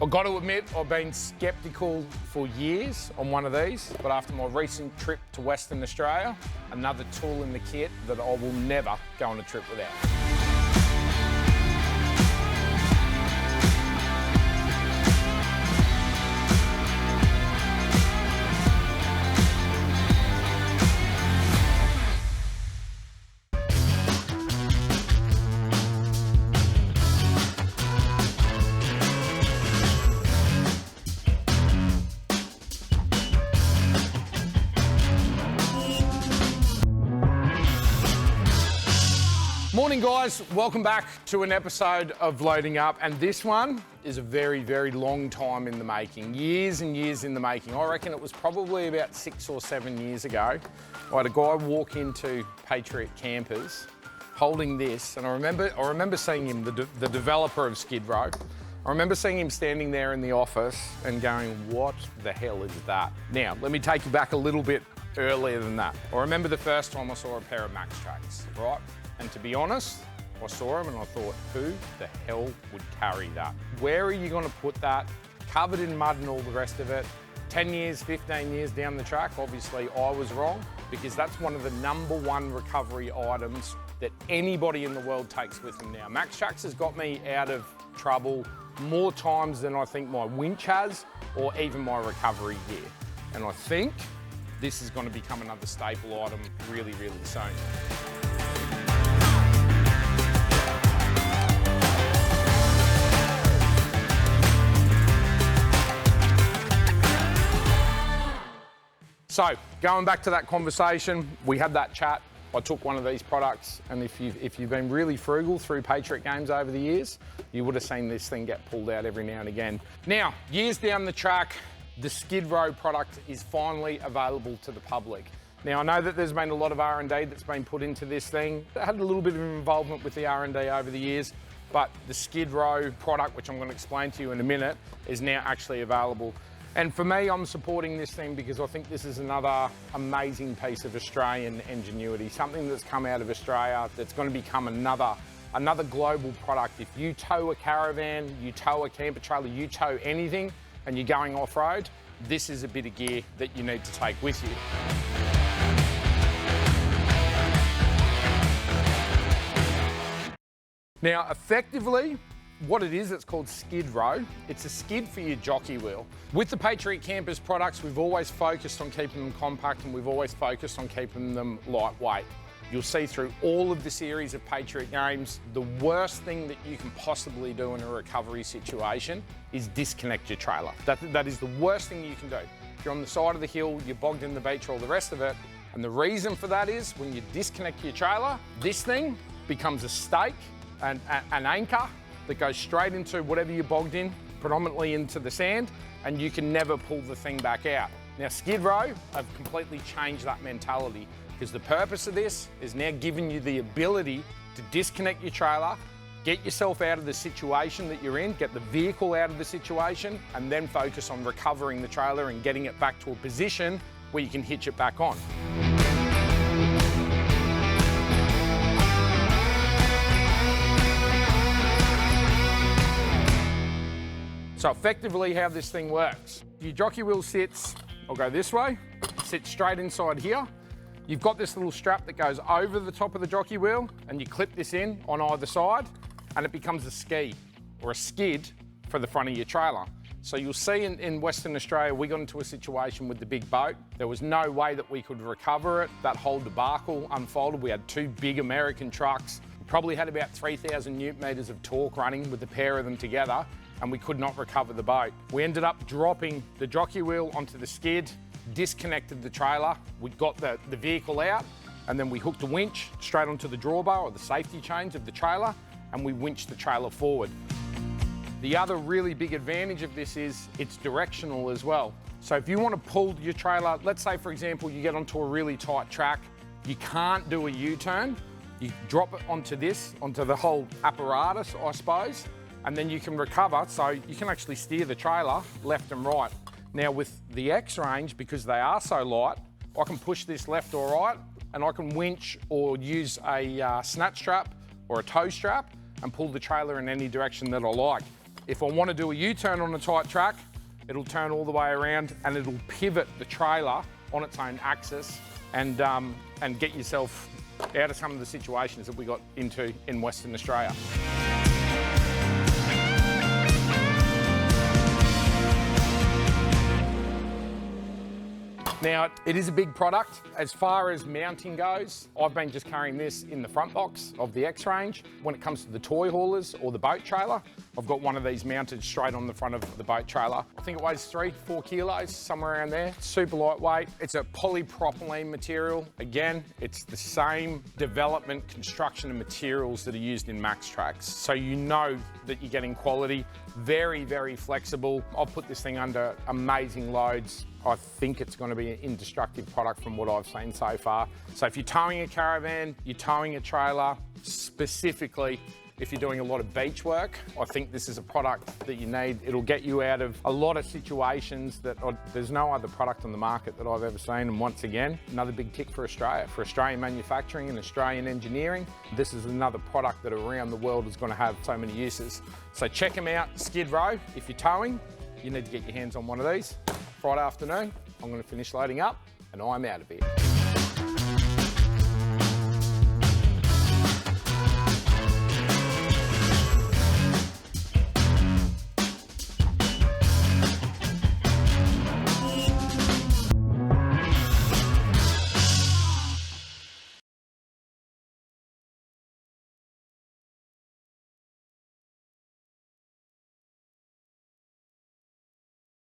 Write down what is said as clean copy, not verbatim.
I've got to admit, I've been skeptical for years on one of these, but after my recent trip to Western Australia, another tool in the kit that I will never go on a trip without. Morning guys, welcome back to an episode of Loading Up, and this one is a very, very long time in the making. Years and years in the making. I reckon it was probably about 6 or 7 years ago. I had a guy walk into Patriot Campers holding this, and I remember seeing him, the developer of Skid Row. I remember seeing him standing there in the office and going, what the hell is that? Now, let me take you back a little bit earlier than that. I remember the first time I saw a pair of Max tracks, right? And to be honest, I saw them and I thought, who the hell would carry that? Where are you gonna put that? Covered in mud and all the rest of it. 10 years, 15 years down the track, obviously I was wrong, because that's one of the #1 recovery items that anybody in the world takes with them now. Max Tracks has got me out of trouble more times than I think my winch has, or even my recovery gear. And I think this is gonna become another staple item really, really soon. So, going back to that conversation, we had that chat. I took one of these products, and if you've been really frugal through Patriot Games over the years, you would have seen this thing get pulled out every now and again. Now, years down the track, the Skid Row product is finally available to the public. Now, I know that there's been a lot of R&D that's been put into this thing. It had a little bit of involvement with the R&D over the years, but the Skid Row product, which I'm going to explain to you in a minute, is now actually available. And for me, I'm supporting this thing because I think this is another amazing piece of Australian ingenuity, something that's come out of Australia that's going to become another global product. If you tow a caravan, you tow a camper trailer, you tow anything, and you're going off-road, this is a bit of gear that you need to take with you. Now, effectively, what it is, it's called Skid Row. It's a skid for your jockey wheel. With the Patriot Campers products, we've always focused on keeping them compact, and we've always focused on keeping them lightweight. You'll see through all of the series of Patriot Games, the worst thing that you can possibly do in a recovery situation is disconnect your trailer. That is the worst thing you can do. If you're on the side of the hill, you're bogged in the beach, all the rest of it. And the reason for that is when you disconnect your trailer, this thing becomes a stake, an anchor, that goes straight into whatever you're bogged in, predominantly into the sand, and you can never pull the thing back out. Now, Skid Row have completely changed that mentality, because the purpose of this is now giving you the ability to disconnect your trailer, get yourself out of the situation that you're in, get the vehicle out of the situation, and then focus on recovering the trailer and getting it back to a position where you can hitch it back on. So effectively how this thing works, your jockey wheel sits, I'll go this way, sits straight inside here. You've got this little strap that goes over the top of the jockey wheel, and you clip this in on either side, and it becomes a ski or a skid for the front of your trailer. So you'll see in Western Australia, we got into a situation with the big boat. There was no way that we could recover it. That whole debacle unfolded. We had 2 big American trucks. We probably had about 3,000 newton meters of torque running with the pair of them together, and we could not recover the boat. We ended up dropping the jockey wheel onto the skid, disconnected the trailer, we got the vehicle out, and then we hooked a winch straight onto the drawbar or the safety chains of the trailer, and we winched the trailer forward. The other really big advantage of this is it's directional as well. So if you want to pull your trailer, let's say for example, you get onto a really tight track, you can't do a U-turn, you drop it onto the whole apparatus, I suppose, and then you can recover, so you can actually steer the trailer left and right. Now with the X range, because they are so light, I can push this left or right, and I can winch or use a snatch strap or a tow strap and pull the trailer in any direction that I like. If I want to do a U-turn on a tight track, it'll turn all the way around and it'll pivot the trailer on its own axis and get yourself out of some of the situations that we got into in Western Australia. Now, it is a big product. As far as mounting goes, I've been just carrying this in the front box of the X-Range. When it comes to the toy haulers or the boat trailer, I've got one of these mounted straight on the front of the boat trailer. I think it weighs 3 to 4 kilos, somewhere around there. Super lightweight. It's a polypropylene material. Again, it's the same development, construction and materials that are used in Max Tracks. So you know that you're getting quality. Very, very flexible. I'll put this thing under amazing loads. I think it's going to be an indestructible product from what I've seen so far. So if you're towing a caravan, you're towing a trailer, specifically if you're doing a lot of beach work, I think this is a product that you need. It'll get you out of a lot of situations that there's no other product on the market that I've ever seen. And once again, another big tick for Australia, for Australian manufacturing and Australian engineering. This is another product that around the world is going to have so many uses. So check them out, Skid Row. If you're towing, you need to get your hands on one of these. Friday afternoon, I'm going to finish loading up and I'm out of here.